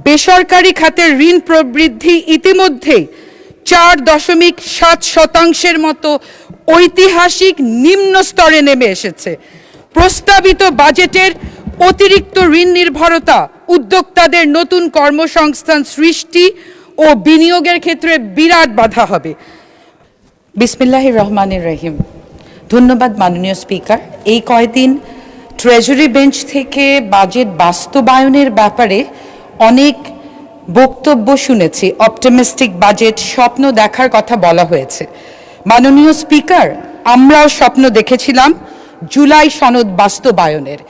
বেসরকারি খাতের ঋণ প্রবৃদ্ধি ইতিমধ্যেই 4.7% মতো ঐতিহাসিক নিম্ন স্তরে নেমে এসেছে। প্রস্তাবিত বাজেটের অতিরিক্ত ঋণ নির্ভরতা উদ্যোক্তাদের নতুন কর্মসংস্থান সৃষ্টি ও বিনিয়োগের ক্ষেত্রে বিরাট বাধা হবে। বিসমিল্লাহির রহমানির রহিম। ধন্যবাদ মাননীয় স্পিকার। এই কয়েকদিন ট্রেজারি বেঞ্চ থেকে বাজেট বাস্তবায়নের ব্যাপারে অনেক বক্তব্য শুনেছি। অপটিমিস্টিক বাজেট, স্বপ্ন দেখার কথা বলা হয়েছে। মাননীয় স্পিকার, আমরাও স্বপ্ন দেখেছিলাম জুলাই সনদ বাস্তবায়নের।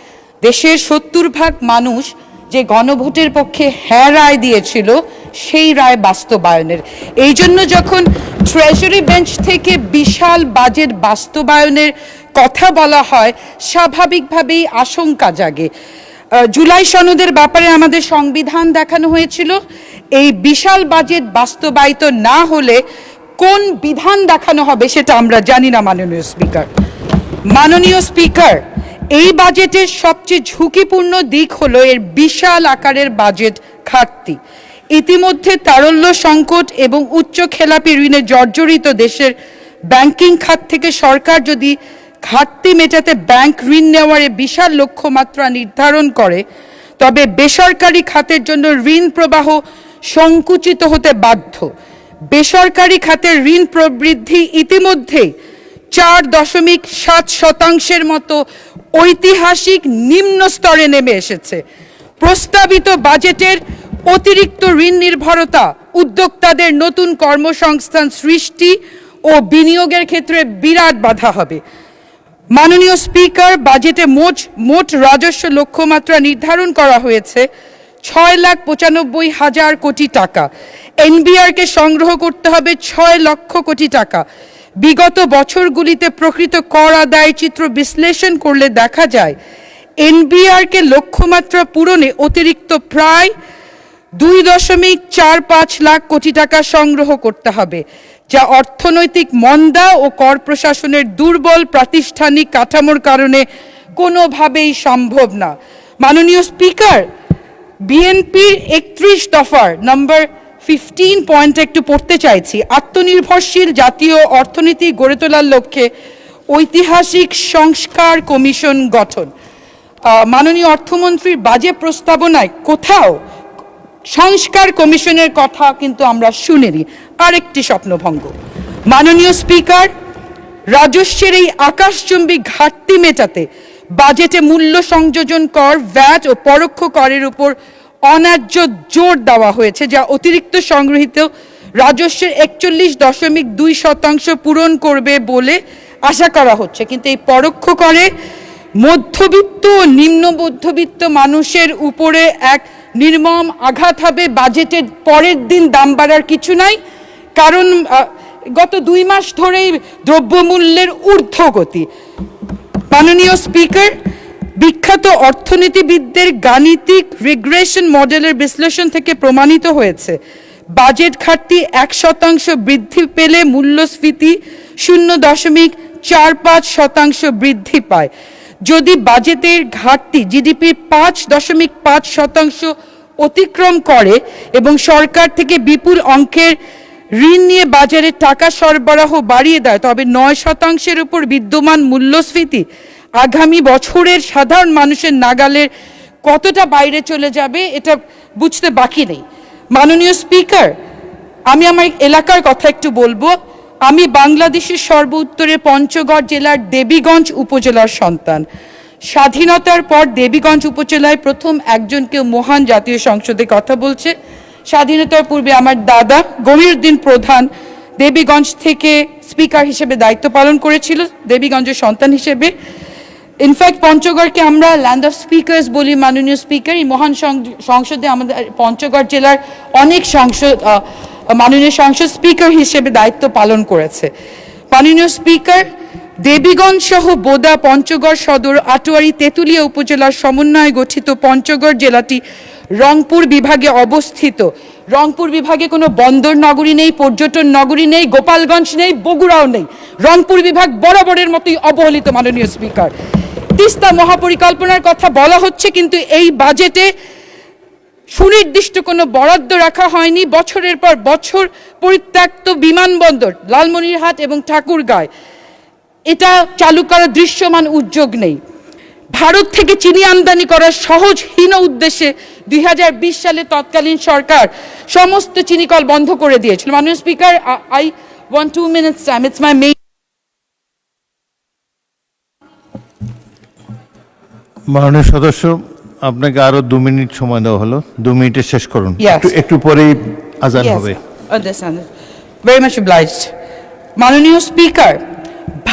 দেশের 70% মানুষ যে গণভোটের পক্ষে হ্যাঁ রায় দিয়েছিল সেই রায় বাস্তবায়নের। এই জন্য যখন ট্রেজারি বেঞ্চ থেকে বিশাল বাজেট বাস্তবায়নের কথা বলা হয়, স্বাভাবিকভাবেই আশঙ্কা জাগে। জুলাই সনদের ব্যাপারে আমাদের সংবিধান দেখানো হয়েছিল। এই বিশাল বাজেট বাস্তবায়িত না হলে কোন বিধান দেখানো হবে সেটা আমরা জানি না। মাননীয় স্পিকার, এই বাজেটের সবচেয়ে ঝুঁকিপূর্ণ দিক হলো এর বিশাল আকারের বাজেট ঘাটতি। ইতিমধ্যে তারল্য সংকট এবং উচ্চ খেলাপি ঋণে জর্জরিত দেশের ব্যাংকিং খাত থেকে সরকার যদি ঘাটতি মেটাতে ব্যাংক ঋণ নেওয়ার বিশাল লক্ষ্যমাত্রা নির্ধারণ করে, তবে বেসরকারি খাতের জন্য ঋণ প্রবাহ সংকুচিত হতে বাধ্য। বেসরকারি খাতের ঋণ প্রবৃদ্ধি ইতিমধ্যেই 4.7% মতো ঐতিহাসিক নিম্ন স্তরে নেমে এসেছে। প্রস্তাবিত বাজেটের অতিরিক্ত ঋণ নির্ভরতা উদ্যোক্তাদের নতুন কর্মসংস্থান সৃষ্টি ও বিনিয়োগের ক্ষেত্রে বিরাট বাধা হবে। মাননীয় স্পিকার, বাজেটে মোট রাজস্ব লক্ষ্যমাত্রা নির্ধারণ করা হয়েছে 6,95,000 কোটি টাকা। এনবিআরকে সংগ্রহ করতে হবে 6 লক্ষ কোটি টাকা। বিগত বছরগুলিতে প্রকৃত কর আদায় চিত্র বিশ্লেষণ করলে দেখা যায় এনবিআরকে লক্ষ্যমাত্রা পূরণে অতিরিক্ত প্রায় 2.45 লাখ কোটি টাকা সংগ্রহ করতে হবে, যা অর্থনৈতিক মন্দা ও কর প্রশাসনের দুর্বল প্রাতিষ্ঠানিক কাঠামোর কারণে কোনোভাবেই সম্ভব না। মাননীয় স্পিকার, বিএনপির 31 দফার নম্বর 15 পয়েন্ট একটু পড়তে চাইছি। আত্মনির্ভরশীল জাতীয় অর্থনীতি গড়ে তোলার লক্ষ্যে ঐতিহাসিক সংস্কার কমিশন গঠন। মাননীয় অর্থমন্ত্রীর বাজেট প্রস্তাবনায় কোথাও সংস্কার কমিশনের কথা কিন্তু আমরা শুনিনি। আরেকটি স্বপ্নভঙ্গ। মাননীয় স্পিকার, রাজস্বের এই আকাশচুম্বী ঘাটতি মেটাতে বাজেটে মূল্য সংযোজন কর, ভ্যাট ও পরোক্ষ করের উপর অন্যায্য জোর দেওয়া হয়েছে, যা অতিরিক্ত সংগৃহীত রাজস্বের 41.2% পূরণ করবে বলে আশা করা হচ্ছে। কিন্তু এই পরোক্ষ করে মধ্যবিত্ত ও নিম্ন মধ্যবিত্ত মানুষের উপরে এক নির্মম আঘাত হবে। বাজেটের পরের দিন দাম বাড়ার কিছু নাই, কারণ গত 2 মাস ধরেই দ্রব্যমূল্যের ঊর্ধ্বগতি। মাননীয় স্পিকার, বিখ্যাত অর্থনীতিবিদদের গাণিতিক রিগ্রেশন মডেলের বিশ্লেষণ থেকে প্রমাণিত হয়েছে বাজেট ঘাটতি 1% বৃদ্ধি পেলে মূল্যস্ফীতি 0.45% বৃদ্ধি পায়। যদি বাজেটের ঘাটতি জিডিপির 5.5% অতিক্রম করে এবং সরকার থেকে বিপুল অঙ্কের ঋণ নিয়ে বাজারে টাকা সরবরাহ বাড়িয়ে দেয়, তবে 9% উপর বিদ্যমান মূল্যস্ফীতি আগামী বছরের সাধারণ মানুষের নাগালের কতটা বাইরে চলে যাবে এটা বুঝতে বাকি নেই। মাননীয় স্পিকার, আমি আমার এলাকার কথা একটু বলবো। আমি বাংলাদেশের সর্ব উত্তরে পঞ্চগড় জেলার দেবীগঞ্জ উপজেলার সন্তান। স্বাধীনতার পর দেবীগঞ্জ উপজেলায় প্রথম একজনকে মহান জাতীয় সংসদে কথা বলছে। স্বাধীনতার পূর্বে আমার দাদা গমিরউদ্দিন প্রধান দেবীগঞ্জ থেকে স্পিকার হিসেবে দায়িত্ব পালন করেছিল, দেবীগঞ্জের সন্তান হিসেবে। ইনফ্যাক্ট পঞ্চগড়কে আমরা ল্যান্ড অফ স্পিকার্স বলি। মাননীয় স্পিকার, এই মহান সংসদে আমাদের পঞ্চগড় জেলার অনেক মাননীয় সংসদ স্পিকার হিসেবে দায়িত্ব পালন করেছে। মাননীয় স্পিকার, দেবীগঞ্জ সহ বোদা, পঞ্চগড় সদর, আটোয়ারী, তেঁতুলিয়া উপজেলার সমন্বয়ে গঠিত পঞ্চগড় জেলাটি রংপুর বিভাগে অবস্থিত। রংপুর বিভাগে কোনো বন্দর নগরী নেই, পর্যটন নগরী নেই, গোপালগঞ্জ নেই, বগুড়াও নেই। রংপুর বিভাগ বরাবরের মতোই অবহেলিত। মাননীয় স্পিকার, তিস্তা মহাপরিকল্পনার কথা বলা হচ্ছে, কিন্তু এই বাজেটে সুনির্দিষ্ট কোনো বরাদ্দ রাখা হয়নি। বছরের পর বছর পরিত্যক্ত বিমানবন্দর লালমনিরহাট এবং ঠাকুরগাঁয় এটা চালু করার দৃশ্যমান উদ্যোগ নেই। ভারত থেকে চিনি আমদানি করার সহজহীন উদ্দেশ্যে 2020 সালে তৎকালীন সরকার সমস্ত চিনিকল বন্ধ করে দিয়েছিল। মাননীয় speaker, I want 2 minutes time. It's my main. মাননীয় সদস্য, আপনাকে আরো 2 মিনিট সময় দেওয়া হলো, 2 মিনিটে শেষ করুন। Yes. একটু পরেই আজান Yes, হবে। understand. Very much obliged. মাননীয় স্পিকার,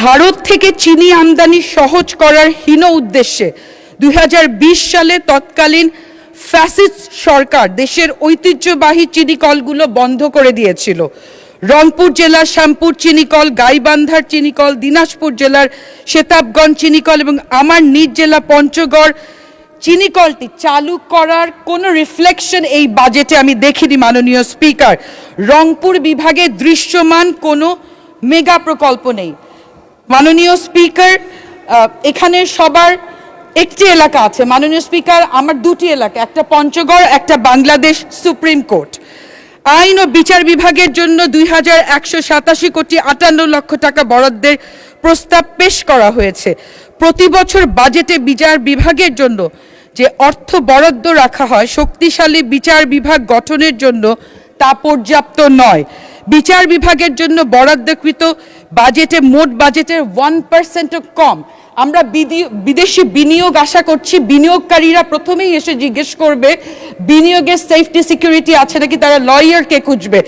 ভারত থেকে চিনি আমদানি সহজ করার হীন উদ্দেশ্যে 2020 সালে তৎকালীন ফ্যাসিস্ট সরকার দেশের ঐতিহ্যবাহী চিনিকলগুলো বন্ধ করে দিয়েছিল। রংপুর জেলার শ্যামপুর চিনিকল, গাইবান্ধার চিনিকল, দিনাজপুর জেলার সেতাবগঞ্জ চিনিকল এবং আমার নিজ জেলা পঞ্চগড় চিনিকলটি চালু করার কোনো রিফ্লেকশন এই বাজেটে আমি দেখিনি। মাননীয় স্পিকার, রংপুর বিভাগে দৃশ্যমান কোনো মেগা প্রকল্প নেই। মাননীয় স্পিকার, এখানে সবার একটি এলাকা আছে। মাননীয় স্পিকার, আমার 2টি এলাকা, একটা পঞ্চগড়, একটা বাংলাদেশ সুপ্রিম কোর্ট। আইন ও বিচার বিভাগের জন্য 2187 কোটি 58 লক্ষ টাকা বরাদ্দের প্রস্তাব পেশ করা হয়েছে। প্রতি বছর বাজেটে বিচার বিভাগের জন্য যে অর্থ বরাদ্দ রাখা হয় শক্তিশালী বিচার বিভাগ গঠনের জন্য তা পর্যাপ্ত নয়। বিচার বিভাগের জন্য বরাদ্দকৃত বাজেটে মোট বাজেটের 1%ও কম। আমরা বিদেশি বিনিয়োগ আশা করছি। বিনিয়োগকারীরা প্রথমেই এসে জিজ্ঞেস করবে বিনিয়োগের সেফটি সিকিউরিটি আছে নাকি, তারা লয়ারকে খুঁজবে।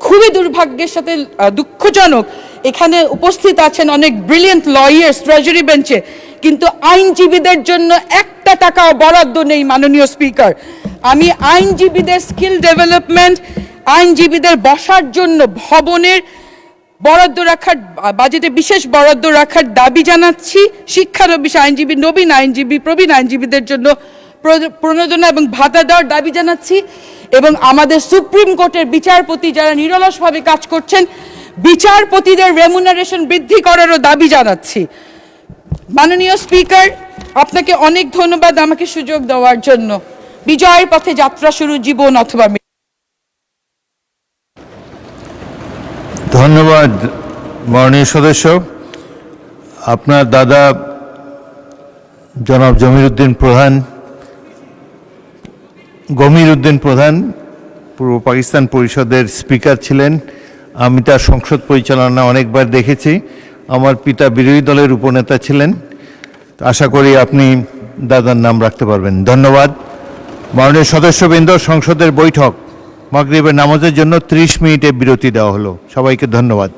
খুবই দুর্ভাগ্যের সাথে দুঃখজনক এখানে উপস্থিত আছেন অনেক ব্রিলিয়েন্ট লয়ার্স ট্রেজারি বেঞ্চে, কিন্তু আইনজীবীদের জন্য 1 টাকাও বরাদ্দ নেই। মাননীয় স্পিকার, আমি আইনজীবীদের স্কিল ডেভেলপমেন্ট, আইনজীবীদের বসার জন্য ভবনের বরাদ্দ রাখার, বাজেটে বিশেষ বরাদ্দ রাখার দাবি জানাচ্ছি। শিক্ষানবিশ আইনজীবী, নবীন আইনজীবী, প্রবীণ আইনজীবীদের জন্য প্রণোদনা এবং ভাতা দেওয়ার দাবি জানাচ্ছি এবং আমাদের সুপ্রিম কোর্টের বিচারপতি যারা নিরলসভাবে কাজ করছেন, বিচারপতিদের রেমুনারেশন বৃদ্ধি করারও দাবি জানাচ্ছি। মাননীয় স্পিকার, আপনাকে অনেক ধন্যবাদ আমাকে সুযোগ দেওয়ার জন্য। বিজয়ের পথে যাত্রা শুরু, জীবন অথবা মৃত্যু। ধন্যবাদ মাননীয় সদস্য। আপনার দাদা জনাব গমির উদ্দিন প্রধান পূর্ব পাকিস্তান পরিষদের স্পিকার ছিলেন। আমি তার সংসদ পরিচালনা অনেকবার দেখেছি। আমার পিতা বিরোধী দলের উপনেতা ছিলেন। আশা করি আপনি দাদার নাম রাখতে পারবেন। ধন্যবাদ মাননীয় সদস্যবৃন্দ। সংসদের বৈঠক মাগরিবের নামাজের জন্য 30 মিনিটের বিরতি দেওয়া হলো। সবাইকে ধন্যবাদ।